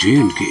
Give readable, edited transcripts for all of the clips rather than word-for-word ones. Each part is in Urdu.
J&K।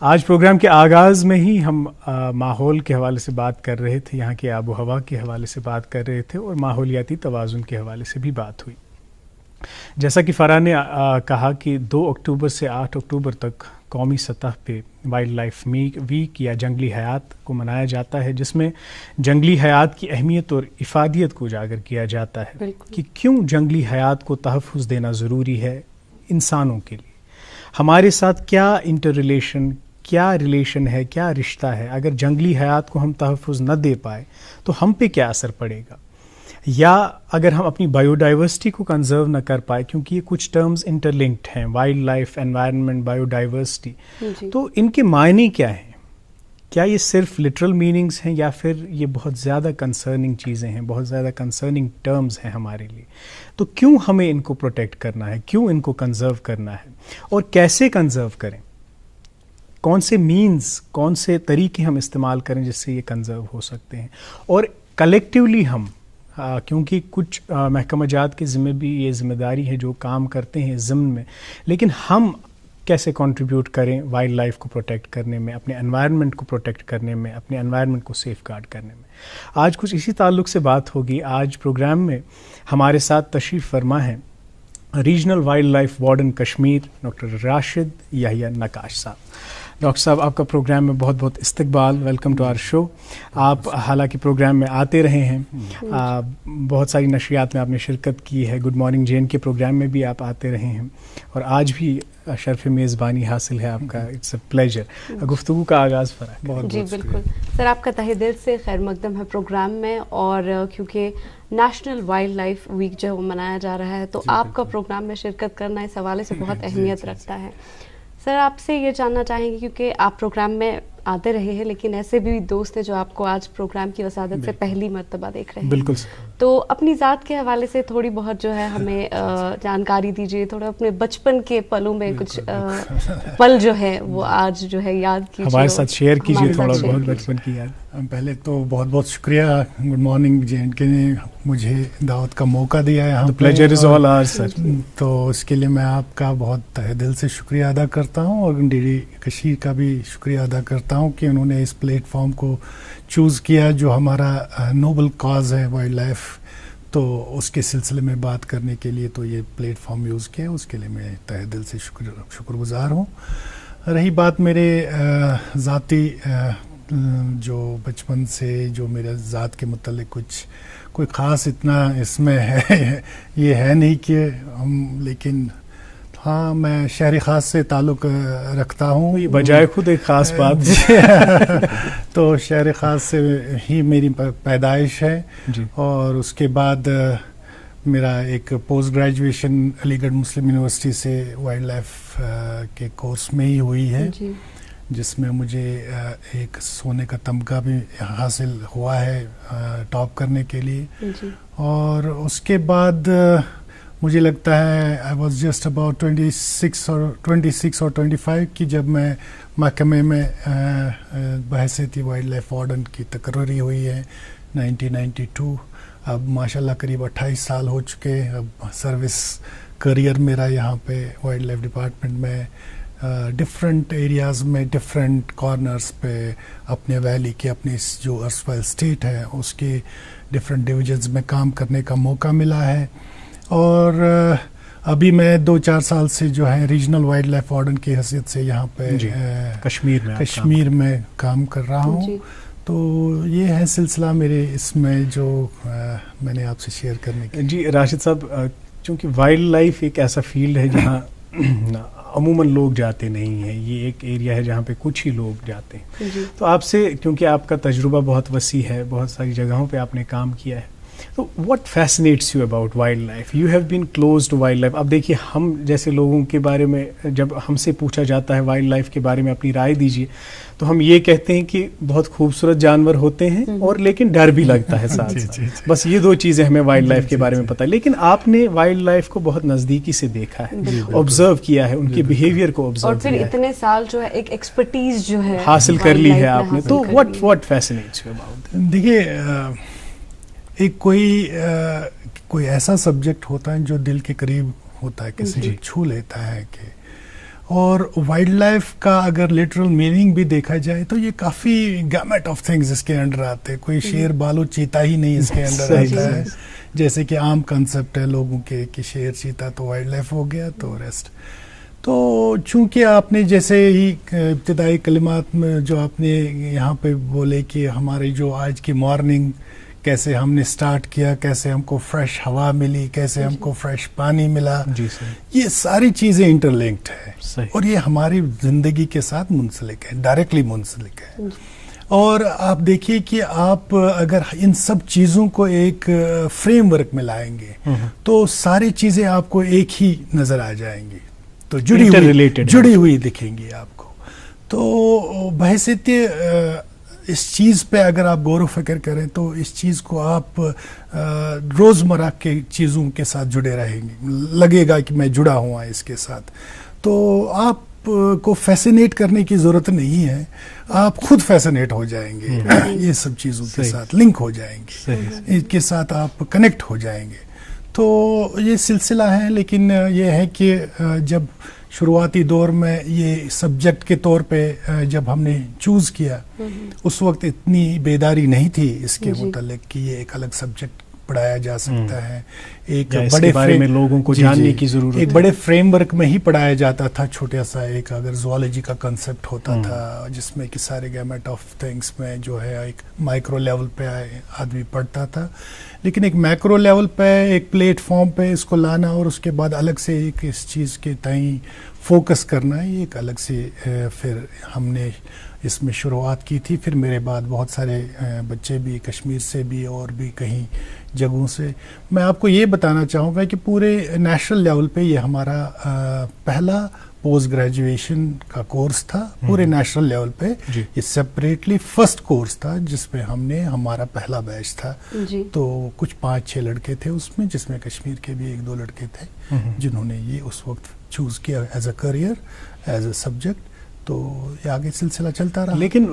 آج پروگرام کے آغاز میں ہی ہم ماحول کے حوالے سے بات کر رہے تھے، یہاں کے آب و ہوا کے حوالے سے بات کر رہے تھے اور ماحولیاتی توازن کے حوالے سے بھی بات ہوئی. جیسا کہ فرح نے کہا کہ 2 اکتوبر سے 8 اکتوبر تک قومی سطح پہ وائلڈ لائف ویک یا جنگلی حیات کو منایا جاتا ہے، جس میں جنگلی حیات کی اہمیت اور افادیت کو اجاگر کیا جاتا ہے کہ کیوں جنگلی حیات کو تحفظ دینا ضروری ہے انسانوں کے لیے. ہمارے ساتھ کیا ریلیشن ہے، کیا رشتہ ہے. اگر جنگلی حیات کو ہم تحفظ نہ دے پائے تو ہم پہ کیا اثر پڑے گا، یا اگر ہم اپنی بایو ڈائیورسٹی کو کنزرو نہ کر پائے، کیونکہ یہ کچھ ٹرمز انٹر لنکڈ ہیں، wildlife, environment, biodiversity. تو ان کے معنی کیا ہیں؟ کیا یہ صرف لٹرل میننگز ہیں یا پھر یہ بہت زیادہ کنسرننگ چیزیں ہیں، بہت زیادہ کنسرننگ ٹرمز ہیں ہمارے لیے؟ تو کیوں ہمیں ان کو پروٹیکٹ کرنا ہے، کیوں ان کو کنزرو کرنا ہے، اور کیسے کنزرو کریں؟ کون سے مینز، کون سے طریقے ہم استعمال کریں جس سے یہ کنزرو ہو سکتے ہیں؟ اور کلیکٹیولی ہم کیونکہ کچھ محکمہ جات کے ذمہ بھی یہ ذمہ داری ہے جو کام کرتے ہیں ضمن میں، لیکن ہم کیسے کنٹریبیوٹ کریں وائلڈ لائف کو پروٹیکٹ کرنے میں، اپنے انوائرنمنٹ کو پروٹیکٹ کرنے میں، اپنے انوائرنمنٹ کو سیف گارڈ کرنے میں. آج کچھ اسی تعلق سے بات ہوگی. آج پروگرام میں ہمارے ساتھ تشریف فرما ہیں regional wildlife warden Kashmir doctor Rashid Yahya Naqash sahab. Doctor صاحب، آپ کا پروگرام میں بہت بہت استقبال. ویلکم ٹو آور شو. آپ حالانکہ پروگرام میں آتے رہے ہیں، بہت ساری نشریات میں آپ نے شرکت کی ہے، گڈ مارننگ جے این کے پروگرام میں بھی آپ آتے رہے ہیں، اور آج بھی شرف میزبانی حاصل ہے آپ کا. It's a pleasure. گفتگو کا آغاز فرح. جی بالکل سر، آپ کا تہہ دل سے خیر مقدم ہے پروگرام میں. اور کیونکہ نیشنل وائلڈ لائف ویک جو ہے وہ منایا جا رہا ہے، تو آپ کا پروگرام میں شرکت کرنا اس حوالے سے بہت اہمیت رکھتا ہے. سر، آپ سے یہ جاننا چاہیں گے، کیونکہ آپ پروگرام میں آتے رہے ہیں لیکن ایسے بھی دوست ہیں جو آپ کو آج پروگرام کی وسادت سے پہلی مرتبہ دیکھ رہے ہیں. بالکل. تو اپنی ذات کے حوالے سے تھوڑی بہت جو ہے ہمیں جانکاری دیجیے، تھوڑا اپنے بچپن کے پلوں میں کچھ پل جو ہے وہ آج جو ہے یاد کیجیے، ہمارے ساتھ شیئر کیجیے تھوڑا بہت بچپن کی یاد. پہلے تو بہت بہت شکریہ گڈ مارننگ جے اینڈ کے نے مجھے دعوت کا موقع دیا ہے. The pleasure is all ours, sir. تو اس کے لیے میں آپ کا بہت تہہ دل سے شکریہ ادا کرتا ہوں، اور ڈی ڈی کشیر کا بھی شکریہ ادا کرتا ہوں کہ انہوں نے اس پلیٹ فارم کو چوز کیا جو ہمارا نوبل کاز ہے وائلڈ لائف. تو اس کے سلسلے میں بات کرنے کے لیے تو یہ پلیٹ فارم یوز کیا، اس کے لیے میں تہہ دل سے شکر گزار ہوں. رہی بات میرے ذاتی جو بچپن سے جو میرے ذات کے متعلق کوئی خاص اتنا اس میں ہے یہ ہے نہیں کہ لیکن ہاں میں شہر خاص سے تعلق رکھتا ہوں، بجائے خود ایک خاص بات. تو شہر خاص سے ہی میری پیدائش ہے جی. اور اس کے بعد میرا ایک پوسٹ گریجویشن علی گڑھ مسلم یونیورسٹی سے وائلڈ لائف کے کورس میں ہی ہوئی ہے جی. جس میں مجھے ایک سونے کا تمغہ بھی حاصل ہوا ہے ٹاپ کرنے کے لیے جی. اور اس کے بعد مجھے لگتا ہے آئی واز جسٹ اباؤٹ 26 اور 25 کی جب میں محکمے میں بحیثیت وائلڈ لائف وارڈن کی تقرری ہوئی ہے 1992. اب ماشاءاللہ قریب 28 سال ہو چکے. اب سروس کریئر میرا یہاں پہ وائلڈ لائف ڈپارٹمنٹ میں ڈفرینٹ ایریاز میں ڈفرینٹ کارنرز پہ اپنے ویلی کے اپنی جو ارسوائل اسٹیٹ ہے اس کے ڈفرینٹ ڈویژنز میں کام کرنے کا موقع ملا ہے. اور ابھی میں 2-4 سال سے جو ہے ریجنل وائلڈ لائف وارڈن کی حیثیت سے یہاں پہ جی. کشمیر میں کام کر رہا ہوں جی. تو یہ ہے سلسلہ میرے اس میں جو میں نے آپ سے شیئر کرنے کی. جی راشد صاحب، چونکہ وائلڈ لائف ایک ایسا فیلڈ ہے جہاں عموماً لوگ جاتے نہیں ہیں، یہ ایک ایریا ہے جہاں پہ کچھ ہی لوگ جاتے ہیں جی. تو آپ سے، کیونکہ آپ کا تجربہ بہت وسیع ہے، بہت ساری جگہوں پہ آپ نے کام کیا ہے، تو what fascinates you about wildlife? You have been close to wildlife. اب دیکھیے، ہم جیسے لوگوں کے بارے میں جب ہم سے پوچھا جاتا ہے وائلڈ لائف کے بارے میں اپنی رائے دیجیے، تو ہم یہ کہتے ہیں کہ بہت خوبصورت جانور ہوتے ہیں اور لیکن ڈر بھی لگتا ہے ساتھ ساتھ. بس یہ 2 چیزیں ہمیں وائلڈ لائف کے بارے میں پتہ ہے. لیکن آپ نے وائلڈ لائف کو بہت نزدیکی سے دیکھا ہے، آبزرو کیا ہے، ان کے بیہیویئر کو آبزرو کیا ہے، اور پھر اتنے سال جو ہے ایک ایکسپرٹیز جو ہے حاصل کر لی ہے آپ نے. تو واٹ فیسنیٹس یو اباؤٹ؟ دیکھیے، ایک کوئی ایسا سبجیکٹ ہوتا ہے جو دل کے قریب ہوتا ہے، کسی کو چھو لیتا ہے کہ، اور وائلڈ لائف کا اگر لٹرل میننگ بھی دیکھا جائے تو یہ کافی گیمٹ آف تھنگز اس کے انڈر آتے ہیں. کوئی شیر بالو چیتا ہی نہیں اس کے انڈر آتا ہے, جیسے کہ عام کنسپٹ ہے لوگوں کے کہ شیر چیتا تو وائلڈ لائف ہو گیا تو ریسٹ. تو چونکہ آپ نے جیسے ہی ابتدائی کلمات میں جو آپ نے یہاں پہ بولے کہ ہماری جو آج کی مارننگ کیسے ہم نے سٹارٹ کیا, کیسے ہم کو فریش ہوا ملی, کیسے ہم کو فریش پانی ملا, یہ ساری چیزیں انٹرلنکڈ ہے اور یہ ہماری زندگی کے ساتھ منسلک ہے, ڈائریکٹلی منسلک ہے. اور آپ دیکھیے کہ آپ اگر ان سب چیزوں کو ایک فریم ورک میں لائیں گے تو ساری چیزیں آپ کو ایک ہی نظر آ جائیں گی, تو جڑی ہوئی دکھیں گی آپ کو. تو بحیثیت اس چیز پہ اگر آپ غور و فکر کریں تو اس چیز کو آپ روزمرہ کے چیزوں کے ساتھ جڑے رہیں گے, لگے گا کہ میں جڑا ہوا اس کے ساتھ. تو آپ کو فیسینیٹ کرنے کی ضرورت نہیں ہے, آپ خود فیسینیٹ ہو جائیں گے یہ سب چیزوں کے ساتھ, لنک ہو جائیں گے, اس کے ساتھ آپ کنیکٹ ہو جائیں گے. تو یہ سلسلہ ہے, لیکن یہ ہے کہ جب شروعاتی دور میں یہ سبجیکٹ کے طور پہ جب ہم نے چوز کیا اس وقت اتنی بیداری نہیں تھی اس کے متعلق کہ یہ ایک الگ سبجیکٹ پڑھایا جا سکتا ہے, ایک بڑے بارے میں لوگوں کو جاننے کی ضرورت ہے, ایک بڑے فریم ورک میں ہی پڑھایا جاتا تھا. چھوٹا سا ایک اگر زوالوجی کا کنسپٹ ہوتا تھا جس میں کہ سارے گیمٹ آف تھنگس میں جو ہے ایک مائکرو لیول پہ آدمی پڑھتا تھا, لیکن ایک میکرو لیول پہ ایک پلیٹ فارم پہ اس کو لانا اور اس کے بعد الگ سے ایک اس چیز کے تئیں فوکس کرنا, یہ ایک الگ سے پھر ہم نے اس میں شروعات کی تھی. پھر میرے بعد بہت سارے بچے بھی کشمیر سے بھی اور بھی کہیں جگہوں سے. میں آپ کو یہ بتانا چاہوں گا کہ پورے نیشنل لیول پہ یہ ہمارا پہلا پوسٹ گریجویشن کا کورس تھا پورے نیشنل لیول پہ. یہ سپریٹلی فرسٹ کورس تھا جس میں ہم نے ہمارا پہلا بیچ تھا. تو کچھ 5-6 لڑکے تھے اس میں, جس میں کشمیر کے بھی 1-2 لڑکے تھے جنہوں نے یہ اس وقت چوز کیا as a career, as a subject. تو یہ آگے سلسلہ چلتا رہا. لیکن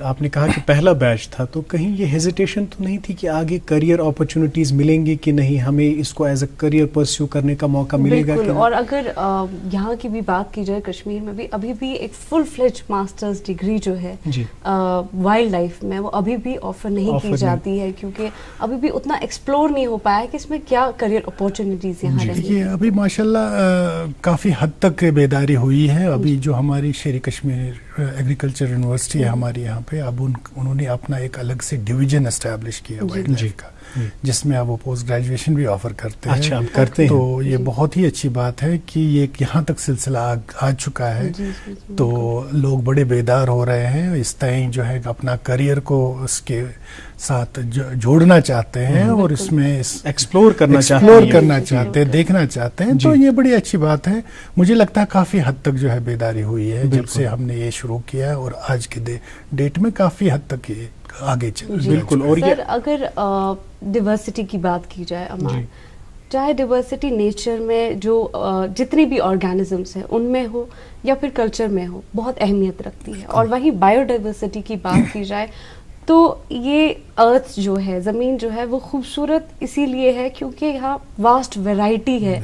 آپ نے کہا کہ پہلا بیچ تھا, تو کہیں یہ ہیزیٹیشن تو نہیں تھی کہ آگے کریئر اپرچونٹیز ملیں گی کہ نہیں, ہمیں اس کو ایز اے کریئر پرسیو کرنے کا موقع ملے گا؟ اور اگر یہاں کی بھی بات کی جائے کشمیر میں بھی ابھی بھی ایک فل فلیج ماسٹرز ڈگری جو ہے وائلڈ لائف میں وہ ابھی بھی آفر نہیں کی جاتی ہے, کیونکہ ابھی بھی اتنا ایکسپلور نہیں ہو پایا کہ اس میں کیا کریئر اپرچونٹیز یہاں رہی ہیں. ابھی ماشاءاللہ کافی حد تک بیداری ہوئی ہے. ابھی جو ہماری شیری کشمیر ایگریکلچر یونیورسٹی ہے ہماری یہاں پہ, اب انہوں نے اپنا ایک الگ سے ڈویژن اسٹیبلش کیا وائلڈ لائف کا, جس میں اب وہ پوسٹ گریجویشن بھی آفر کرتے ہیں. اچھا, کرتے ہیں. تو یہ بہت ہی اچھی بات ہے کہ یہ یہاں تک سلسلہ آ چکا ہے. تو لوگ بڑے بیدار ہو رہے ہیں, اس طرح جو ہے اپنا کریئر کو اس کے ساتھ جوڑنا چاہتے ہیں اور اس میں ایکسپلور کرنا چاہتے ہیں, دیکھنا چاہتے ہیں. تو یہ بڑی اچھی بات ہے. مجھے لگتا ہے کافی حد تک جو ہے بیداری ہوئی ہے جب سے ہم نے یہ شروع کیا, اور آج کے ڈیٹ میں کافی حد تک یہ آگے چل. بالکل. اور سر اگر ڈیورسٹی کی بات کی جائے امان, چاہے ڈیورسٹی نیچر میں جو جتنی بھی آرگینزمس ہیں ان میں ہو یا پھر کلچر میں ہو, بہت اہمیت رکھتی ہے. اور وہیں بایو ڈائیورسٹی کی بات کی جائے تو یہ ارتھ جو ہے, زمین جو ہے, وہ خوبصورت اسی لیے ہے کیونکہ یہاں واسٹ ویرائٹی ہے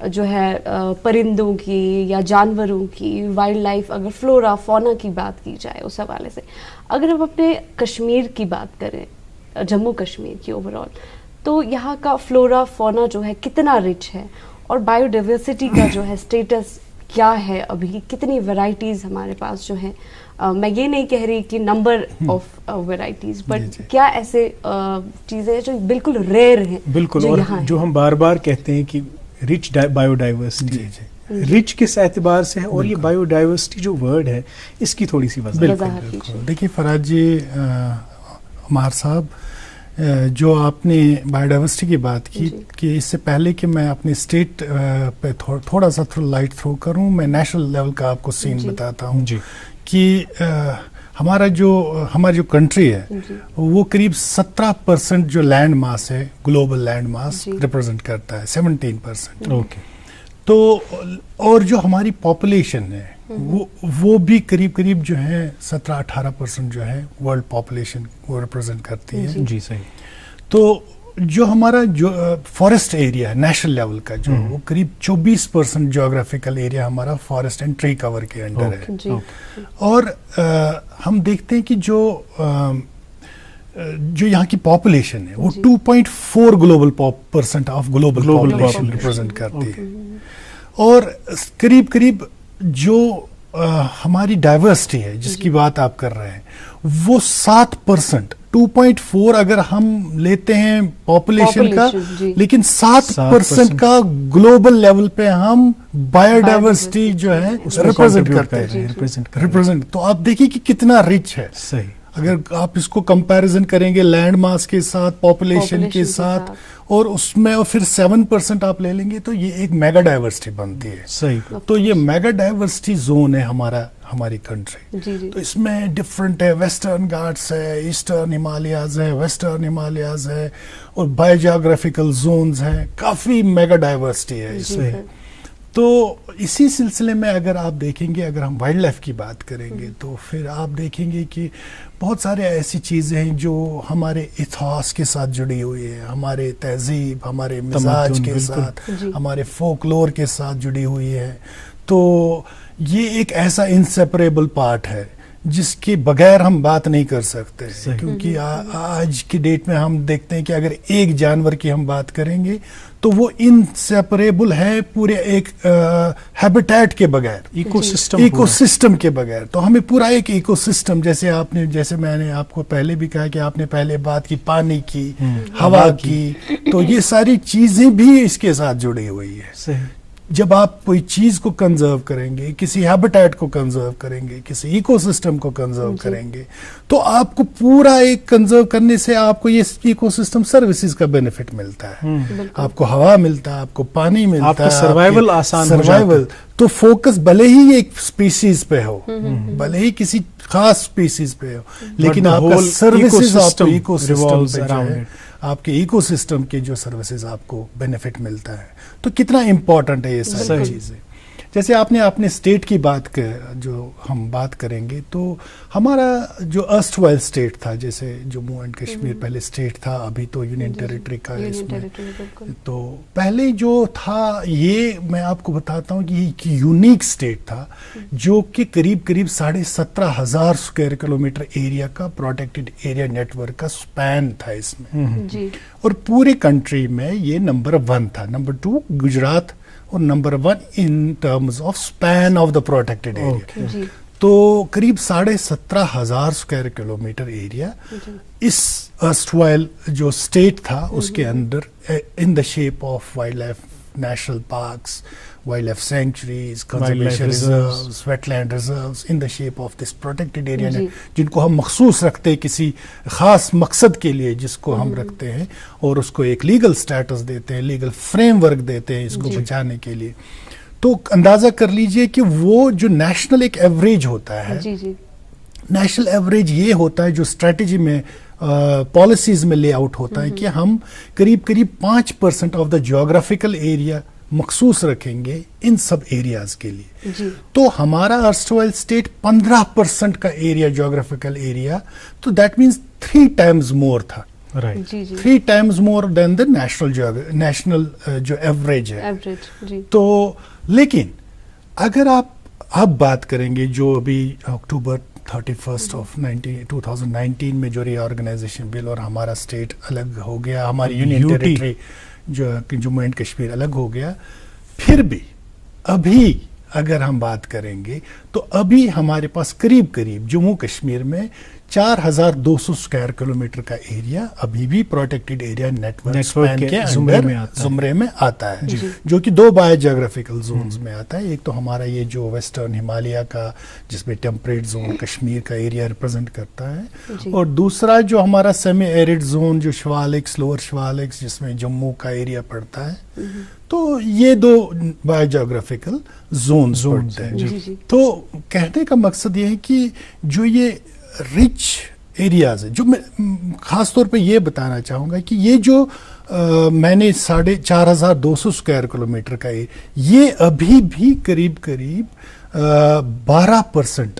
جو ہے پرندوں کی یا جانوروں کی, وائلڈ لائف اگر فلورا فونا کی بات کی جائے اس حوالے سے. اگر ہم اپنے کشمیر کی بات کریں, جموں کشمیر کی اوور آل, تو یہاں کا فلورا فونا جو ہے کتنا رچ ہے, اور بایو ڈائیورسٹی کا جو ہے اسٹیٹس کیا ہے, ابھی کتنی ویرائٹیز ہمارے پاس جو ہیں. میں یہ نہیں کہہ رہی کہ نمبر آف ویرائٹیز, بٹ کیا ایسے چیزیں جو بالکل ریئر ہیں. بالکل. اور جو ہم بار بار کہتے ہیں کہ رچ بایو ڈائیورسٹی, رچ کس اعتبار سے ہے, اور یہ بایو ڈائیورسٹی جو ورڈ ہے اس کی تھوڑی سی وضاحت. دیکھیے فراد جی, عمار صاحب, جو آپ نے بایو ڈائیورسٹی کی بات کی, کہ اس سے پہلے کہ میں اپنے اسٹیٹ پہ تھوڑا سا لائٹ تھرو کروں, میں نیشنل لیول کا آپ کو سین بتاتا ہوں کہ ہماری جو کنٹری ہے وہ قریب 17% جو لینڈ ماس ہے, گلوبل لینڈ ماس ریپرزینٹ کرتا ہے, 17%. تو اور جو ہماری پاپولیشن ہے وہ بھی قریب جو ہے 17-18% جو ہے ورلڈ پاپولیشن وہ ریپرزینٹ کرتی ہے. جی صحیح. تو جو ہمارا جو فارسٹ ایریا ہے نیشنل لیول کا جو وہ قریب 24% جغرافیکل ایریا ہمارا فارسٹ اینڈ ٹری کور کے انڈر ہے. جی اور ہم دیکھتے ہیں کہ جو یہاں کی پاپولیشن ہے وہ 2.4 global percent of global population represent کرتی ہے. اور قریب قریب جو ہماری ڈائیورسٹی ہے جس کی بات آپ کر رہے ہیں وہ 7%. 2.4 اگر ہم لیتے ہیں پاپولیشن کا, لیکن 7% کا گلوبل لیول پہ ہم بایو ڈائیورسٹی جو ہے ریپرزینٹ کرتے ہیں. تو آپ دیکھیے کہ کتنا رچ ہے. صحیح. اگر آپ اس کو کمپیریزن کریں گے لینڈ ماس کے ساتھ, پاپولیشن کے ساتھ, اور اس میں پھر 7% آپ لے لیں گے تو یہ ایک میگا ڈائیورسٹی بنتی ہے. صحیح. تو یہ میگا ڈائیورسٹی زون ہے ہماری کنٹری. تو اس میں ڈفرنٹ ہے, ویسٹرن گھاٹس ہے, ایسٹرن ہمالیاز ہے, ویسٹرن ہمالیاز ہے, اور بایو جیوگرافیکل زونز ہیں. کافی میگا ڈائیورسٹی ہے اس میں. تو اسی سلسلے میں اگر آپ دیکھیں گے, اگر ہم وائلڈ لائف کی بات کریں گے تو پھر آپ دیکھیں گے کہ بہت سارے ایسی چیزیں ہیں جو ہمارے اتہاس کے ساتھ جڑی ہوئی ہے, ہمارے تہذیب, ہمارے مزاج کے ساتھ, ہمارے فولکلور کے ساتھ جڑی ہوئی ہے. تو یہ ایک ایسا انسیپریبل پارٹ ہے جس کے بغیر ہم بات نہیں کر سکتے. کیونکہ آج کی ڈیٹ میں ہم دیکھتے ہیں کہ اگر ایک جانور کی ہم بات کریں گے تو وہ انسیپریبل ہے پورے ایک ہیبیٹیٹ کے بغیر, ایکو سسٹم کے بغیر. تو ہمیں پورا ایک ایکو سسٹم, جیسے میں نے آپ کو پہلے بھی کہا کہ آپ نے پہلے بات کی پانی کی, ہوا کی, تو یہ ساری چیزیں بھی اس کے ساتھ جڑی ہوئی ہے. جب آپ کوئی چیز کو کنزرو کریں گے, کسی ہیبیٹیٹ کو کنزرو کریں گے, کسی ایکو سسٹم کو کنزرو کریں گے, تو آپ کو پورا ایک کنزرو کرنے سے آپ کو یہ ایکو سسٹم سروسز کا بینیفٹ ملتا ہے. آپ کو ہوا ملتا ہے, آپ کو پانی ملتا ہے, سروائیول آسان ہو جاتا ہے. تو فوکس بھلے ہی ایک اسپیسیز پہ ہو, بھلے ہی کسی خاص اسپیسیز پہ ہو, لیکن آپ کا سروسز, آپ کو ایکو سسٹم پہ جو ہے, آپ کے ایکو سسٹم کے جو سروسز آپ کو بینیفٹ ملتا ہے. تو کتنا امپورٹنٹ ہے یہ ساری چیزیں. جیسے آپ نے اپنے اسٹیٹ کی بات جو ہم بات کریں گے, تو ہمارا جو ارسٹ وائل اسٹیٹ تھا, جیسے جموں اینڈ کشمیر پہلے اسٹیٹ تھا, ابھی تو یونین ٹیریٹری کا ہے اس میں. تو پہلے جو تھا, یہ میں آپ کو بتاتا ہوں کہ یہ یونیک اسٹیٹ تھا جو کہ قریب 17,500 اسکوائر کلومیٹر ایریا کا پروٹیکٹڈ ایریا نیٹ ورک کا اسپین تھا اس میں. اور پورے کنٹری میں یہ نمبر 1 تھا. نمبر 2 گجرات, اور number 1 in terms of span of the protected area. تو قریب 17,500 اسکوائر کلومیٹر ایریا اس ارسٹوائل جو اسٹیٹ تھا اس کے اندر in the shape of wildlife national parks, wildlife sanctuaries, conservation reserves, wetland reserves, in the shape of this protected area, جن کو ہم مخصوص رکھتے ہیں کسی خاص مقصد کے لیے, جس کو ہم رکھتے ہیں اور اس کو ایک لیگل سٹیٹس دیتے ہیں, لیگل فریم ورک دیتے ہیں اس کو بچانے کے لیے. تو اندازہ کر لیجئے کہ وہ جو نیشنل ایک ایوریج ہوتا ہے, نیشنل ایوریج یہ ہوتا ہے جو اسٹریٹجی میں پالیسیز میں لے آؤٹ ہوتا ہے کہ ہم قریب 5% آف دا جیوگرافیکل ایریا مخصوص رکھیں گے ان سب ایریاز کے لیے. تو ہمارا ارسٹوائل اسٹیٹ 15% کا ایریا, جیوگرافیکل ایریا, تو دیٹ مینس 3 times more تھا. 3 times more than the national جو ایوریج ہے. تو لیکن اگر آپ اب بات کریں گے جو ابھی اکتوبر 31 آف 2019 میں جو ری آرگنائزیشن بل, اور ہمارا اسٹیٹ الگ ہو گیا, ہماری یونین ٹیریٹری جو جموں اینڈ کشمیر الگ ہو گیا, پھر بھی ابھی اگر ہم بات کریں گے تو ابھی ہمارے پاس قریب جموں کشمیر میں 4,200 اسکوائر کلومیٹر کا ایریا ابھی بھی پروٹیکٹڈ ایریا نیٹ ورک کے زمرے میں آتا ہے, جو کہ 2 بایو جیوگرافیکل زونز میں آتا ہے. ایک تو ہمارا یہ جو ویسٹرن ہمالیہ کا, جس میں ٹیمپریٹ زون کشمیر کا ایریا ریپرزینٹ کرتا ہے, اور دوسرا جو ہمارا سیمی ایرڈ زون جو شوالکس, لوور شوالکس, جس میں جموں کا ایریا پڑتا ہے. تو یہ 2 بایو جیوگرافیکل زونز پڑتے ہیں. تو کہنے کا مقصد یہ ہے کہ جو یہ رچ ایریاز ہے, جو میں خاص طور پہ یہ بتانا چاہوں گا کہ یہ جو میں نے 4,200 اسکوائر کلومیٹر کا یہ ابھی بھی قریب 12%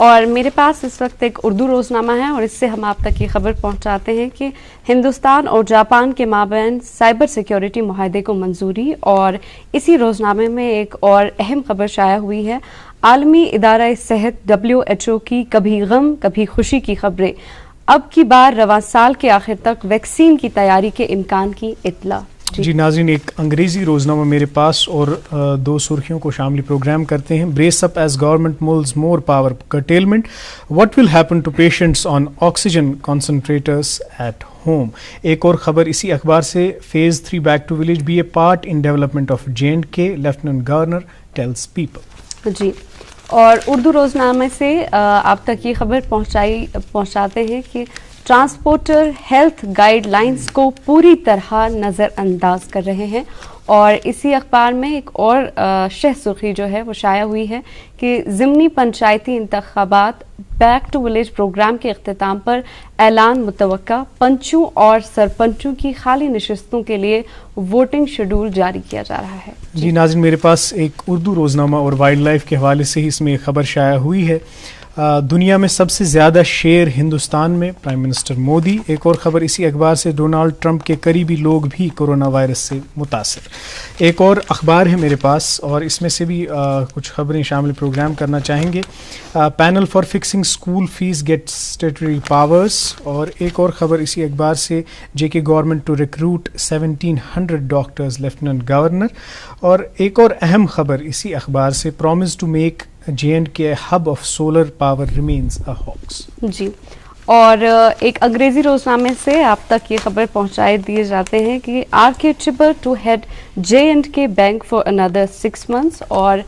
اور میرے پاس اس وقت ایک اردو روزنامہ ہے اور اس سے ہم آپ تک یہ خبر پہنچاتے ہیں کہ ہندوستان اور جاپان کے مابین سائبر سیکیورٹی معاہدے کو منظوری. اور اسی روزنامے میں ایک اور اہم خبر شائع ہوئی ہے. عالمی ادارہ صحت WHO کی کبھی غم کبھی خوشی کی خبریں. اب کی بار رواں سال کے آخر تک ویکسین کی تیاری کے امکان کی اطلاع. جی ناظرین، ایک انگریزی روزنامہ میرے پاس اور دو سرخیوں کو شامل پروگرام کرتے ہیں. Brace up as government mulls more power curtailment, what will happen to patients on oxygen concentrators at home. ایک اور خبر اسی اخبار سے، phase 3 back to village be a part in development of JNK، lieutenant governor tells people. جی، اور اردو روزنامے سے آپ تک یہ خبر پہنچاتے ہیں کہ ٹرانسپورٹر ہیلتھ گائیڈ لائنز کو پوری طرح نظر انداز کر رہے ہیں. اور اسی اخبار میں ایک اور شہ سرخی جو ہے وہ شائع ہوئی ہے کہ ضمنی پنچایتی انتخابات بیک ٹو ولیج پروگرام کے اختتام پر اعلان متوقع. پنچوں اور سرپنچوں کی خالی نشستوں کے لیے ووٹنگ شیڈول جاری کیا جا رہا ہے. جی ناظرین، میرے پاس ایک اردو روزنامہ اور وائلڈ لائف کے حوالے سے ہی اس میں ایک خبر شائع ہوئی ہے. دنیا میں سب سے زیادہ شیر ہندوستان میں، پرائم منسٹر مودی. ایک اور خبر اسی اخبار سے، ڈونالڈ ٹرمپ کے قریبی لوگ بھی کورونا وائرس سے متاثر. ایک اور اخبار ہے میرے پاس اور اس میں سے بھی کچھ خبریں شامل پروگرام کرنا چاہیں گے. Panel for fixing school fee get statutory powers. اور ایک اور خبر اسی اخبار سے، JK government to recruit 1700 doctors, lieutenant governor. اور ایک اور اہم خبر اسی اخبار سے، promise to make JNK hub of solar power remains a hoax. جی، اور ایک انگریزی روزنامے سے آپ تک یہ خبر پہنچائے دیے جاتے ہیں کہ RK Chibber to head JNK bank for another 6 months. اور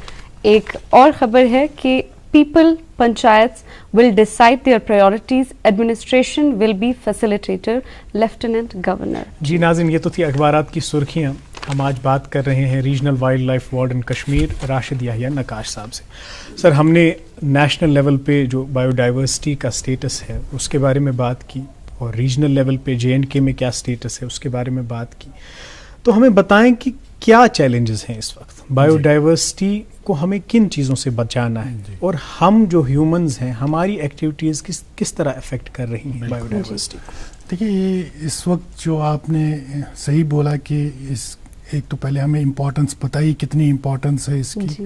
ایک اور خبر ہے کہ people panchayats will decide their priorities, administration will be facilitator, lieutenant governor. جی ناظرین، یہ تو تھی اخبارات کی سرخیاں. ہم آج بات کر رہے ہیں regional wildlife warden Kashmir Rashid Yahya Naqash sahab سے. سر، ہم نے نیشنل لیول پہ جو بایو ڈائیورسٹی کا سٹیٹس ہے اس کے بارے میں بات کی، اور ریجنل لیول پہ JNK میں کیا سٹیٹس ہے اس کے بارے میں بات کی. تو ہمیں بتائیں کہ کیا چیلنجز ہیں اس وقت بایو ڈائیورسٹی کو، ہمیں کن چیزوں سے بچانا ہے، اور ہم جو ہیومنز ہیں ہماری ایکٹیویٹیز کس طرح افیکٹ کر رہی ہیں بایو ڈائیورسٹی کو. دیکھیے، یہ اس وقت جو آپ نے صحیح بولا کہ ایک تو پہلے ہمیں امپورٹنس بتائی کتنی امپورٹنس ہے اس کی.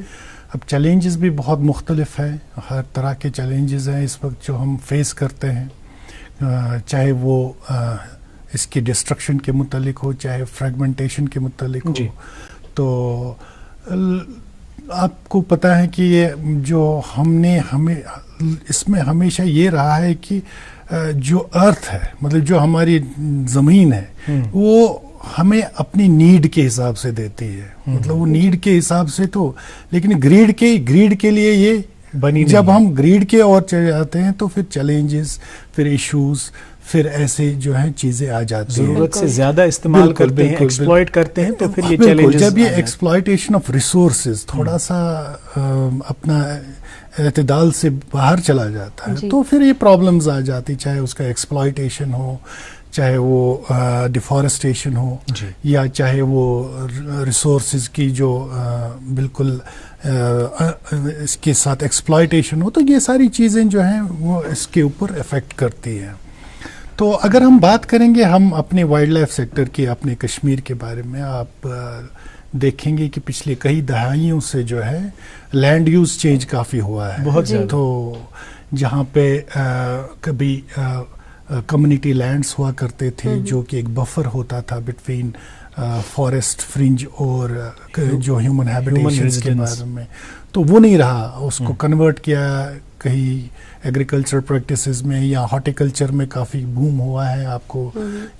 اب چیلنجز بھی بہت مختلف ہیں، ہر طرح کے چیلنجز ہیں اس وقت جو ہم فیس کرتے ہیں، چاہے وہ اس کی ڈسٹرکشن کے متعلق ہو، چاہے فریگمنٹیشن کے متعلق ہو. تو آپ کو پتہ ہے کہ یہ جو ہمیں اس میں ہمیشہ یہ رہا ہے کہ جو ارتھ ہے، مطلب جو ہماری زمین ہے، وہ ہمیں اپنی نیڈ کے حساب سے دیتی ہے. مطلب وہ نیڈ کے حساب سے تو، لیکن گریڈ کے لیے یہ بنی. جب ہم گریڈ کے اور چلے جاتے ہیں تو پھر چیلنجز، پھر ایشوز، پھر ایسے جو ہیں چیزیں آ جاتی ہیں. ضرورت سے زیادہ استعمال کرتے ہیں، ایکسپلائٹ کرتے ہیں، تو پھر یہ چیلنجز. جب یہ ایکسپلائٹیشن آف ریسورسز تھوڑا سا اپنا اعتدال سے باہر چلا جاتا ہے تو پھر یہ پرابلمز آ جاتی، چاہے اس کا ایکسپلائٹیشن ہو، چاہے وہ ڈیفارسٹیشن ہو، یا چاہے وہ ریسورسز کی جو بالکل اس کے ساتھ ایکسپلائٹیشن ہو. تو یہ ساری چیزیں جو ہیں وہ اس کے اوپر افیکٹ کرتی ہیں. تو اگر ہم بات کریں گے ہم اپنے وائلڈ لائف سیکٹر کی، اپنے کشمیر کے بارے میں، آپ دیکھیں گے کہ پچھلے کئی دہائیوں سے جو ہے لینڈ یوز چینج کافی ہوا ہے بہت زیادہ. تو جہاں پہ کبھی کمیونٹی لینڈز ہوا کرتے تھے جو کہ ایک بفر ہوتا تھا بٹوین فارسٹ فرنج اور جو ہیومن ہیبیٹیشنز کے بارے میں، تو وہ نہیں رہا. اس کو کنورٹ کیا کہیں ایگریکلچر پریکٹسز میں یا ہارٹیکلچر میں کافی بوم ہوا ہے. آپ کو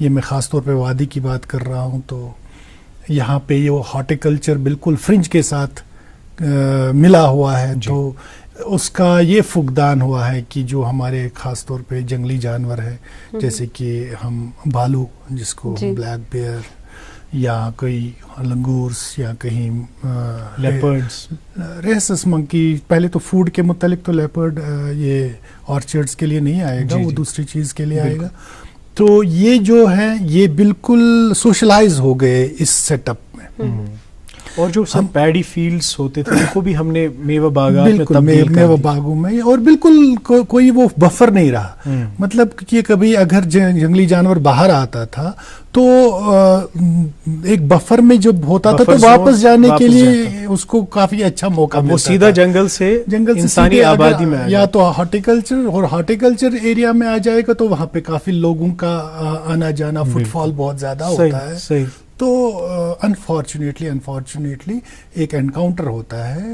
یہ میں خاص طور پہ وادی کی بات کر رہا ہوں، تو یہاں پہ یہ ہارٹیکلچر بالکل فرنج کے ساتھ ملا ہوا ہے. تو اس کا یہ فقدان ہوا ہے کہ جو ہمارے خاص طور پہ جنگلی جانور ہے، جیسے کہ ہم بھالو جس کو بلیک بیئر، یا کوئی لنگورس، یا کہیں لیپرڈز، ریسس منکی. پہلے تو فوڈ کے متعلق تو لیپرڈ یہ آرچرڈز کے لیے نہیں آئے گا، وہ دوسری چیز کے لیے آئے گا. تو یہ جو ہے یہ بالکل سوشلائز ہو گئے اس سیٹ اپ میں. اور جو سب پیڈی فیلڈز ہوتے تھے ان کو بھی ہم نے میوہ باغات میں تبدیل کر میوہ باغوں میں, اور بالکل کوئی وہ بفر نہیں رہا. مطلب کہ کبھی اگر جنگلی جانور باہر آتا تھا تو ایک بفر میں جب ہوتا تھا تو واپس جانے کے لیے اس کو کافی اچھا موقع ملتا تھا. وہ سیدھا جنگل سے انسانی آبادی میں یا تو ہارٹیکلچر, اور ہارٹیکلچر ایریا میں آ جائے گا تو وہاں پہ کافی لوگوں کا آنا جانا, فٹ فال بہت زیادہ ہوتا ہے. تو انفارچونیٹلی ایک انکاؤنٹر ہوتا ہے,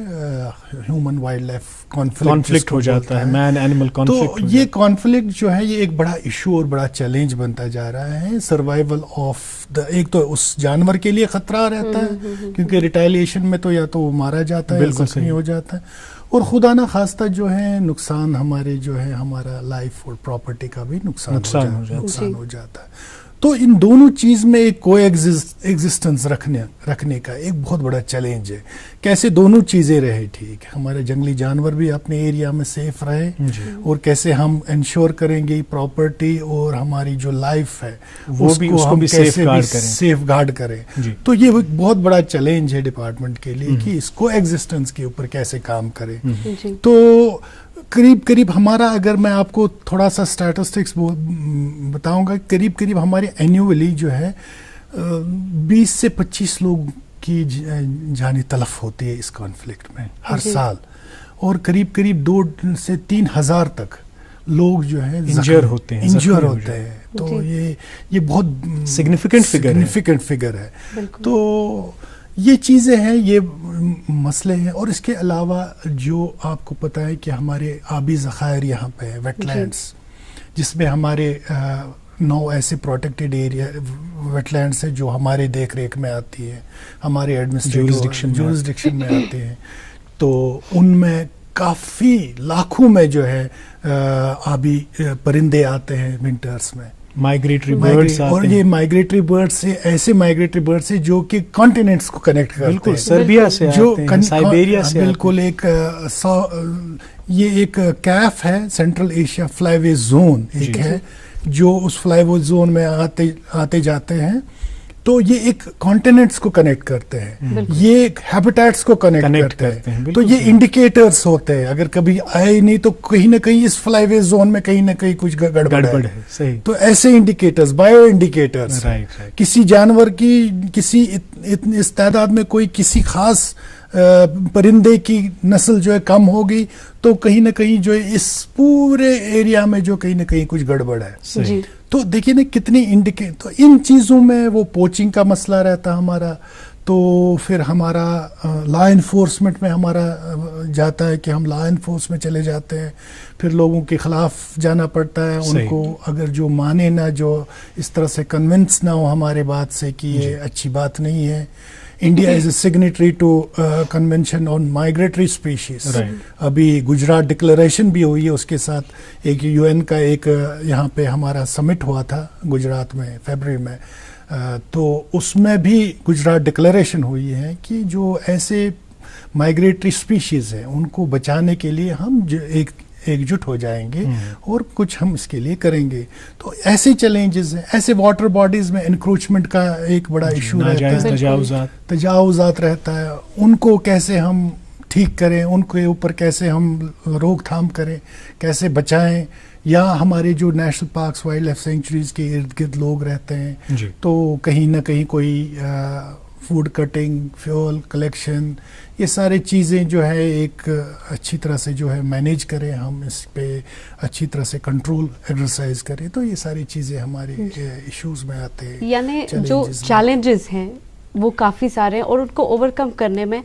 ہیومن وائلڈ لائف کانفلکٹ ہو جاتا ہے, مین اینیمل کانفلکٹ. تو یہ کانفلکٹ جو ہے یہ ایک بڑا ایشو اور بڑا چیلنج بنتا جا رہا ہے. سروائیول آف ایک تو اس جانور کے لیے خطرہ رہتا ہے کیونکہ ریٹیلیشن میں تو یا تو وہ مارا جاتا ہے, زخمی ہو جاتا ہے, اور خدا نہ خواستہ جو ہے نقصان ہمارے جو ہے ہمارا لائف اور پراپرٹی کا بھی نقصان ہو جاتا ہے. تو ان دونوں چیز میں ایک کو ایگزسٹنس رکھنے کا ایک بہت بڑا چیلنج ہے. کیسے دونوں چیزیں رہے ٹھیک, ہمارے جنگلی جانور بھی اپنے ایریا میں سیف رہے, اور کیسے ہم انشور کریں گے پراپرٹی اور ہماری جو لائف ہے وہ بھی اس کو بھی سیف گارڈ کریں. تو یہ ایک بہت بڑا چیلنج ہے ڈپارٹمنٹ کے لیے کہ اس کو ایگزسٹنس کے اوپر کیسے کام کریں. تو قریب ہمارا, اگر میں آپ کو تھوڑا سا اسٹیٹسٹکس بتاؤں گا, قریب ہمارے اینیولی جو ہے 20 سے 25 لوگ کی جانی تلف ہوتی ہے اس کانفلکٹ میں ہر سال, اور قریب 2 سے 3 ہزار تک لوگ جو ہے انجر ہوتے ہیں. تو یہ بہت سگنیفیکنٹ فگر ہے. تو یہ چیزیں ہیں, یہ مسئلے ہیں. اور اس کے علاوہ جو آپ کو پتہ ہے کہ ہمارے آبی ذخائر یہاں پہ ہیں, ویٹ لینڈس, جس میں ہمارے 9 ایسے پروٹیکٹڈ ایریا ویٹ لینڈس ہیں جو ہمارے دیکھ ریکھ میں آتی ہے, ہمارے جورسڈکشن میں آتے ہیں. تو ان میں کافی لاکھوں میں جو ہے آبی پرندے آتے ہیں ونٹرز میں, مائگریٹری برڈز, اور یہ مائگریٹری برڈز سے ایسے مائگریٹری برڈز سے جو کہ کانٹیننٹس کو کنیکٹ کرتے ہیں. بالکل سربیا سے آتے ہیں, سائبیریا سے. بالکل یہ ایک کیف ہے, سینٹرل ایشیا فلائی وے زون ایک ہے جو اس فلائی وے زون میں آتے جاتے ہیں. تو یہ ایک کانٹیننٹس کو کنیکٹ کرتے ہیں, یہ ہیبیٹیٹس کو کنیکٹ کرتے ہیں. تو یہ انڈیکیٹرز ہوتے ہیں, اگر کبھی آئے نہیں تو کہیں نہ کہیں اس فلائی وے زون میں کہیں نہ کہیں کچھ گڑبڑ ہے. تو ایسے انڈیکیٹرز, بایو انڈیکیٹرز, کسی جانور کی کسی اس تعداد میں کوئی کسی خاص پرندے کی نسل جو ہے کم ہوگی تو کہیں نہ کہیں جو ہے اس پورے ایریا میں جو کہیں نہ کہیں کچھ گڑبڑ ہے. تو دیکھیے نا کتنی تو ان چیزوں میں وہ پوچنگ کا مسئلہ رہتا ہمارا. تو پھر ہمارا لا انفورسمنٹ میں ہمارا جاتا ہے کہ ہم لا انفورس میں چلے جاتے ہیں, پھر لوگوں کے خلاف جانا پڑتا ہے. ان کو اگر جو مانے نہ, جو اس طرح سے کنونس نہ ہو ہمارے بات سے کہ یہ اچھی بات نہیں ہے. India is a signatory to convention on migratory species. ابھی گجرات ڈکلریشن بھی ہوئی ہے, اس کے ساتھ ایک UN کا ایک یہاں پہ ہمارا سمٹ ہوا تھا گجرات میں فیبرری میں. تو اس میں بھی گجرات ڈکلریشن ہوئی ہے کہ جو ایسے مائگریٹری اسپیشیز ہیں ان کو بچانے کے لیے ہم ایکجٹ ہو جائیں گے اور کچھ ہم اس کے لیے کریں گے. تو ایسے چیلنجز ہیں. ایسے واٹر باڈیز میں انکروچمنٹ کا ایک بڑا ایشو رہتا ہے, تجاوزات رہتا ہے. ان کو کیسے ہم ٹھیک کریں, ان کے اوپر کیسے ہم روک تھام کریں, کیسے بچائیں. یا ہمارے جو national parks wildlife sanctuaries کے ارد گرد لوگ رہتے ہیں تو کہیں نہ کہیں کوئی فوڈ کٹنگ, فیول کلیکشن, یہ سارے چیزیں جو ہے ایک اچھی طرح سے جو ہے مینیج کریں, ہم اس پہ اچھی طرح سے کنٹرول ایکسرسائز کریں. تو یہ ساری چیزیں ہمارے ایشوز میں آتے ہیں. یعنی جو چیلنجز ہیں وہ کافی سارے ہیں, اور ان کو اوور کم کرنے میں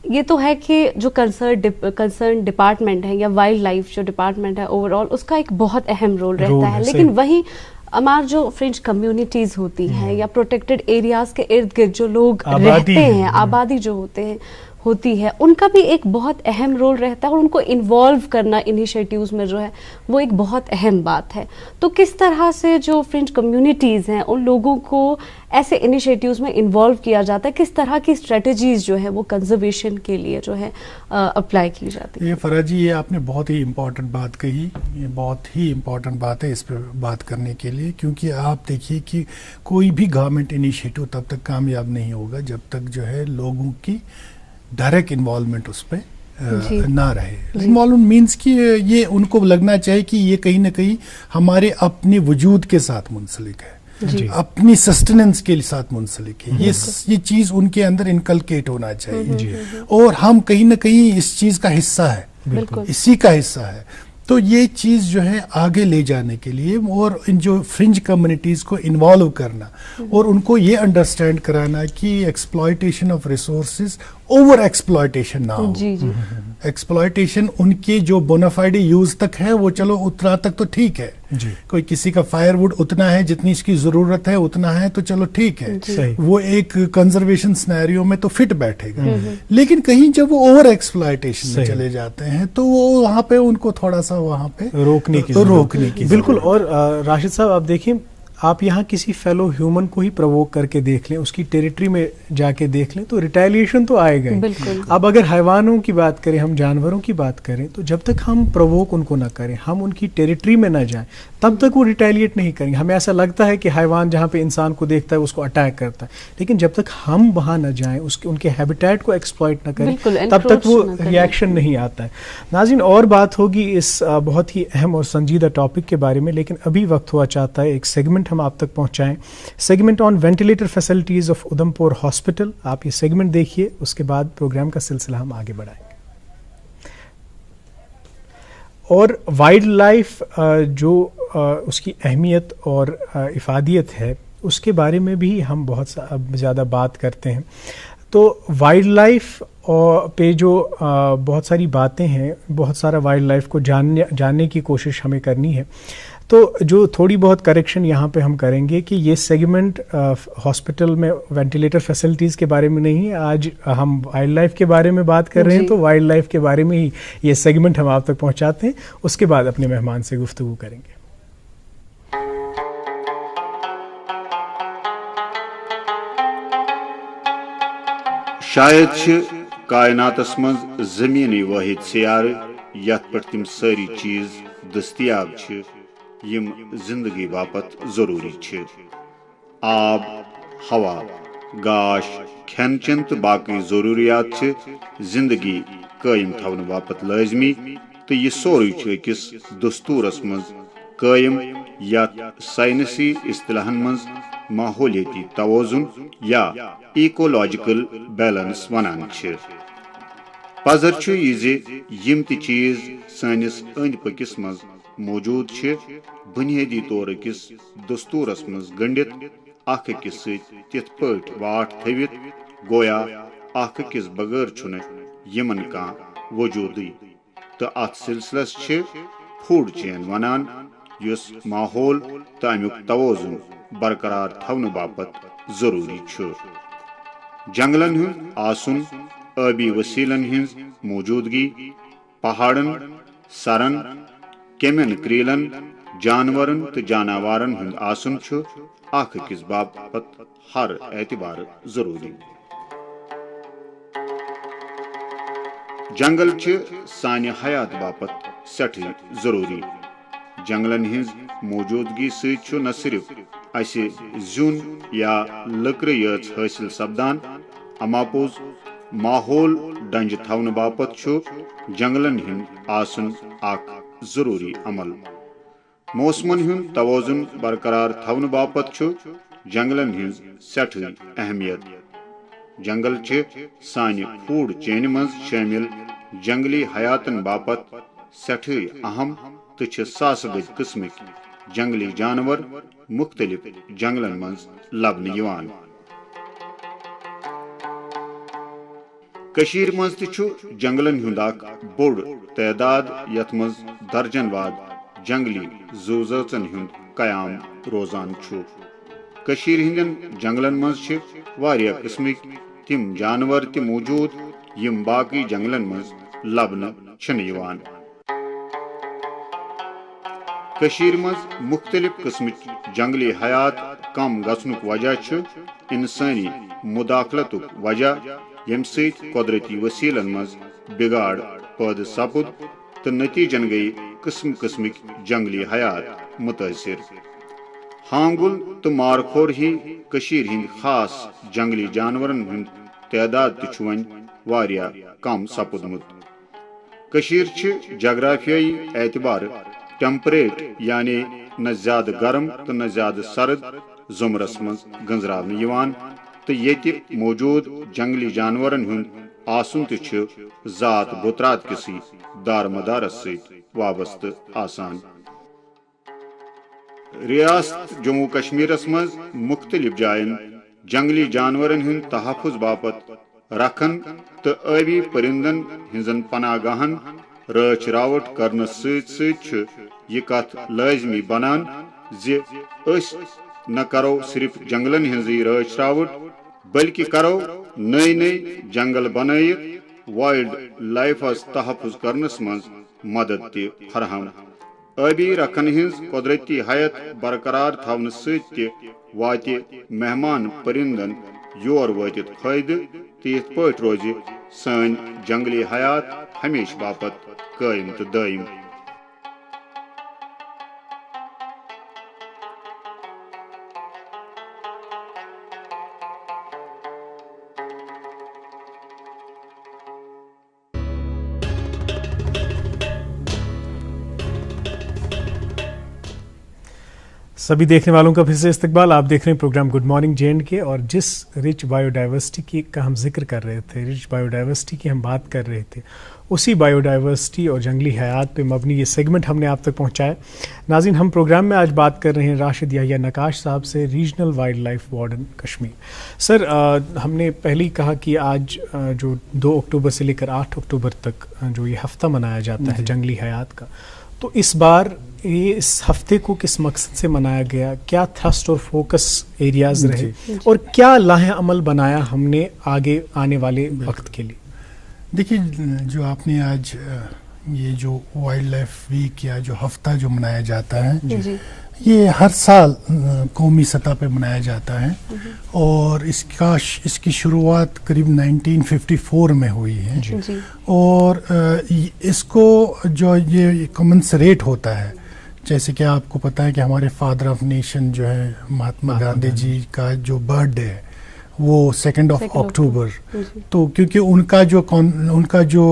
یہ تو ہے کہ جو کنسرن ڈپارٹمنٹ ہے یا وائلڈ لائف جو ڈپارٹمنٹ ہے اوور آل, اس کا ایک بہت اہم رول رہتا ہے. لیکن وہیں ہمارے جو فرنج کمیونٹیز ہوتی ہیں یا پروٹیکٹڈ ایریاز کے ارد گرد جو لوگ رہتے ہیں, آبادی جو ہوتے ہیں, ہوتی ہے ان کا بھی ایک بہت اہم رول رہتا ہے اور ان کو انوالو کرنا انیشیٹیوز میں جو ہے وہ ایک بہت اہم بات ہے. تو کس طرح سے جو فرنج کمیونٹیز ہیں ان لوگوں کو ایسے انیشیٹیوز میں انوالو کیا جاتا ہے, کس طرح کی اسٹریٹجیز جو ہے وہ کنزرویشن کے لیے جو ہے اپلائی کی جاتی ہے؟ یہ فرح جی, یہ آپ نے بہت ہی امپورٹنٹ بات کہی, یہ بہت ہی امپورٹنٹ بات ہے اس پہ بات کرنے کے لیے, کیونکہ آپ دیکھیے کہ کوئی بھی گورنمنٹ انیشیٹو تب تک کامیاب نہیں ہوگا جب تک جو ہے لوگوں کی ڈائریکٹ انوالومنٹ اس پہ نہ رہے. انوالومنٹ مینس کہ یہ ان کو لگنا چاہیے کہ یہ کہیں نہ کہیں ہمارے اپنے وجود کے ساتھ منسلک ہے, اپنی سسٹیننس کے ساتھ منسلک ہے. یہ چیز ان کے اندر انکلکیٹ ہونا چاہیے اور ہم کہیں نہ کہیں اس چیز کا حصہ ہے, اسی کا حصہ ہے. تو یہ چیز جو ہے آگے لے جانے کے لیے اور ان جو فرنج کمیونٹیز کو انوالو کرنا اور ان کو یہ انڈرسٹینڈ کرانا کہ exploitation of resources over exploitation نہ ہو. ایکسپلائٹیشن ان کے جو بونافائڈ یوز تک ہے وہ چلو اتنا تک تو ٹھیک ہے, کوئی کسی کا فائر ووڈ اتنا ہے جتنی اس کی ضرورت ہے اتنا ہے تو چلو ٹھیک ہے, وہ ایک کنزرویشن سنیریو میں تو فٹ بیٹھے گا. لیکن کہیں جب وہ اوور ایکسپلائٹیشن میں چلے جاتے ہیں تو وہ وہاں پہ ان کو تھوڑا سا وہاں پہ روکنے کی بالکل. اور راشد صاحب آپ دیکھیں, آپ یہاں کسی فیلو ہیومن کو ہی پرووک کر کے دیکھ لیں, اس کی ٹیریٹری میں جا کے دیکھ لیں تو ریٹیلیشن تو آئے گا. اب اگر حیوانوں کی بات کریں, ہم جانوروں کی بات کریں, تو جب تک ہم پرووک ان کو نہ کریں, ہم ان کی ٹیریٹری میں نہ جائیں, تب تک وہ ریٹیلیٹ نہیں کریں گے. ہمیں ایسا لگتا ہے کہ حیوان جہاں پہ انسان کو دیکھتا ہے اس کو اٹیک کرتا ہے, لیکن جب تک ہم وہاں نہ جائیں, ان کے ہیبیٹیٹ کو ایکسپلائٹ نہ کریں, تب تک وہ ریئیکشن نہیں آتا ہے. ناظرین, اور بات ہوگی اس بہت ہی اہم اور سنجیدہ ٹاپک کے بارے میں, لیکن ابھی وقت ہوا چاہتا ہے ایک سیگمنٹ ہم آپ تک پہنچائیں, segment on ventilator facilities of Udhampur hospital. آپ یہ سیگمنٹ دیکھیے, اس کے بعد پروگرام کا سلسلہ ہم آگے بڑھائیں گے. اور وائلڈ لائف جو اس کی اہمیت اور افادیت ہے, اس کے بارے میں بھی ہم بہت زیادہ بات کرتے ہیں. تو وائلڈ لائف پہ جو بہت ساری باتیں ہیں, بہت سارا وائلڈ لائف کو جاننے کی کوشش ہمیں کرنی ہے. تو جو تھوڑی بہت کریکشن یہاں پہ ہم کریں گے کہ یہ سیگمنٹ ہاسپٹل میں وینٹیلیٹر فیسلٹیز کے بارے میں نہیں ہے, آج ہم وائلڈ لائف کے بارے میں بات کر رہے ہیں, تو وائلڈ لائف کے بارے میں ہی یہ سیگمنٹ ہم آپ تک پہنچاتے ہیں. اس کے بعد اپنے مہمان سے گفتگو کریں گے. شاید کائناتس مز زمینی واحد سیارہ یت پہ تم ساری چیز دستیاب یم زندگی باپت ضروری آب, ہوا, گاش, کھین چین تو باقی ضروریات زندگی قائم تھون باپت لازمی, تو یہ سوری اکس دستورس مز قائم یت سائنسی اصطلاحن مز ماحولیاتی توازن یا ایکولوجیکل بیلنس ونان. پزر یہ یم تی چیز سانس اند پکس مز موجود بنیادی طور اکس دستورس مز گنڈت اخ اکس ست تت پٹ واٹ تھوت گویا اخ اکس بغیر چھن یمن کان وجودی. تو ات سلسلس فوڈ چین ونان, یس ماحول تو امیک توازن برقرار تھون باپت ضروری. جنگلن ہند آسن, آبی وسیلن ہز موجودگی, پہاڑن, سرن, کیمن کریلن, جانورن تو جانورن ہند آسن اخ اکس باپت ہر اعتبار ضروری. جنگل سانہ حیات باپت سٹھ ضروری. جنگلن ہز موجودگی ست نہ صرف اس زیون یا لکر یاژ حاصل سپدان, اماپوز ماحول ڈنج تھون باپت جنگلن ہند آسن اخ ضروری عمل. موسمن ہند توازن برقرار تھون باپت جنگلن ہز سٹھ اہمیت. جنگل سانہ فوڈ چین مز شامل جنگلی حیاتن باپت سٹھ اہم, تو ساس بد قسمک جنگلی جانور مختلف جنگلن مز لبنہ یوان. کشیر مز جنگلن ہند اخ بوڑ تعداد یت مز درجن واد جنگلی زو زاژن ہند قیام روزان. کشیر ہندین جنگلن مز واریاہ قسمک تم جانور تہ موجود یم باقی جنگلن مز لبنہ چھنہ یوان. کشیر مز مختلف قسمچ جنگلی حیات کم گژھنک وجہ چھ انسانی مداخلتک وجہ یم سۭتۍ قدرتی وسیلن مز بگاڑ پٲدٕ سپد تو نتیجن گئی قسم قسمک جنگلی حیات متاثر. ہانگل تو مارکھور ہی کشیر ہند خاص جنگلی جانورن ہند تعداد تہ چھ ون واریاہ کم سپدمت. کشیر چھ جغرافیائی اعتبار ٹیمپریٹ یعنی نہ زیادہ گرم تو نہ زیادہ سرد زمرس مز گنزراونہ یوان تو ییتہِ موجود جنگلی جانورن ہند آسن تہ چھ ذات بطرات کسی دارمدارس سۭتۍ وابستہ آسان. ریاست جموں کشمیرس مز مختلف جائن جنگلی جانورن ہند تحفظ باپت رکھن تو آبی پرندن ہنزن پناہ گاہن رچ راوٹ کرنے سۭتۍ یہ کت لازمی بنان زِ أسۍ نہ کرو صرف جنگلن ہنزی رچ راوٹ بلکہ کرو نئی نئی جنگل بنائت وائلڈ لائفس تحفظ کرنس مز مدد تہ فراہم. آبی رکھن ہنز قدرتی حیات برقرار تھاونہ سۭتۍ تہ واتہِ مہمان پرندن یور وٲتِتھ فٲیدٕ تہٕ یِتھ پٲٹھۍ روزِ سٲنۍ جنگلی حیات ہمیشہ باپت قٲیِم تہٕ دٲیِم. سبھی دیکھنے والوں کا پھر سے استقبال. آپ دیکھ رہے ہیں پروگرام گڈ مارننگ JNK اور جس رچ بایو ڈائیورسٹی کی کا ہم ذکر کر رہے تھے, رچ بایو ڈائیورسٹی کی ہم بات کر رہے تھے, اسی بایو ڈائیورسٹی اور جنگلی حیات پہ مبنی یہ سیگمنٹ ہم نے آپ تک پہنچایا. ناظرین, ہم پروگرام میں آج بات کر رہے ہیں راشد یحییٰ نقاش صاحب سے, regional wildlife warden Kashmir. Sir, ہم نے پہلے ہی کہا کہ آج جو 2 اکتوبر سے لے کر 8 اکتوبر تک جو یہ ہفتہ منایا جاتا ہے جنگلی حیات کا, تو اس بار یہ اس ہفتے کو کس مقصد سے منایا گیا, کیا تھرسٹ اور فوکس ایریاز رہے اور کیا لاہ عمل بنایا ہم نے آگے آنے والے وقت کے لیے؟ دیکھیے, جو آپ نے آج یہ جو وائلڈ لائف ویک یا جو ہفتہ جو منایا جاتا ہے یہ ہر سال قومی سطح پہ منایا جاتا ہے اور اس کی شروعات قریب 1954 میں ہوئی ہے اور اس کو جو یہ کمنسریٹ ہوتا ہے, جیسے کہ آپ کو پتہ ہے کہ ہمارے فادر آف نیشن جو ہے مہاتما گاندھی جی کا جو برتھ ڈے ہے وہ 2 اکتوبر, تو کیونکہ ان کا جو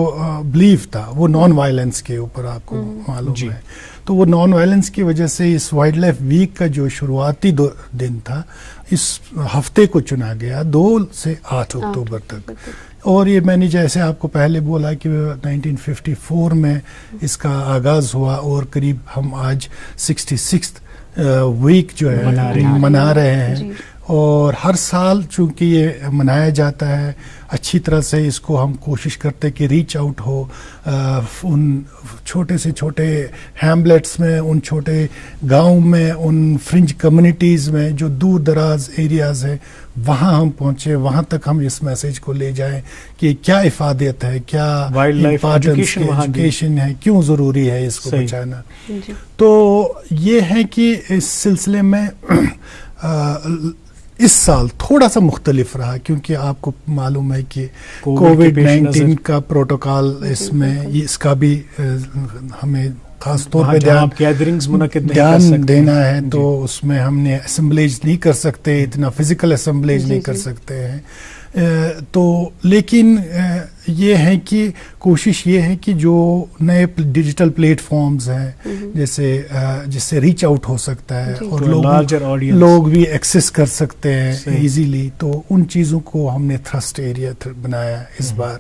بلیف تھا وہ نان وائلنس کے اوپر آپ کو معلوم ہے, تو وہ نان وائلنس کی وجہ سے اس وائلڈ لائف ویک کا جو شروعاتی دن تھا اس ہفتے کو چنا گیا 2 سے 8 اکتوبر تک. اور یہ میں نے جیسے آپ کو پہلے بولا کہ 1954 میں اس کا آغاز ہوا اور قریب ہم آج 66 ویک جو ہے منا رہے ہیں. اور ہر سال چونکہ یہ منایا جاتا ہے اچھی طرح سے, اس کو ہم کوشش کرتے کہ ریچ آؤٹ ہو ان چھوٹے سے چھوٹے ہیملیٹس میں, ان چھوٹے گاؤں میں, ان فرنج کمیونٹیز میں جو دور دراز ایریاز ہیں وہاں ہم پہنچے, وہاں تک ہم اس میسیج کو لے جائیں کہ کیا افادیت ہے, کیا وائلڈ لائف ایجوکیشن ہے, کیوں ضروری ہے اس کو بچانا. تو یہ ہے کہ اس سلسلے میں اس سال تھوڑا سا مختلف رہا کیونکہ آپ کو معلوم ہے کہ کووڈ-19 کا پروٹوکال اس میں اس کا بھی ہمیں خاص طور پہ دھیان دینا ہے, تو اس میں ہم نے اسمبلیج نہیں کر سکتے, اتنا فزیکل اسمبلیج نہیں کر سکتے ہیں. تو لیکن یہ ہے کہ کوشش یہ ہے کہ جو نئے ڈیجیٹل پلیٹ فارمز ہیں جس سے ریچ آؤٹ ہو سکتا ہے اور لوگ بھی ایکسیس کر سکتے ہیں ایزیلی, تو ان چیزوں کو ہم نے تھرسٹ ایریا بنایا اس بار.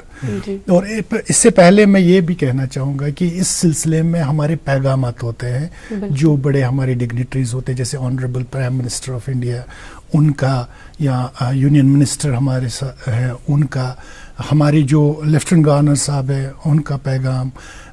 اور اس سے پہلے میں یہ بھی کہنا چاہوں گا کہ اس سلسلے میں ہمارے پیغامات ہوتے ہیں جو بڑے ہمارے ڈگنیٹریز ہوتے ہیں, جیسے honourable prime minister of India ان کا, یا یونین منسٹر ہمارے ہیں ان کا, ہماری جو لیفٹنٹ گورنر صاحب ہے ان کا پیغام,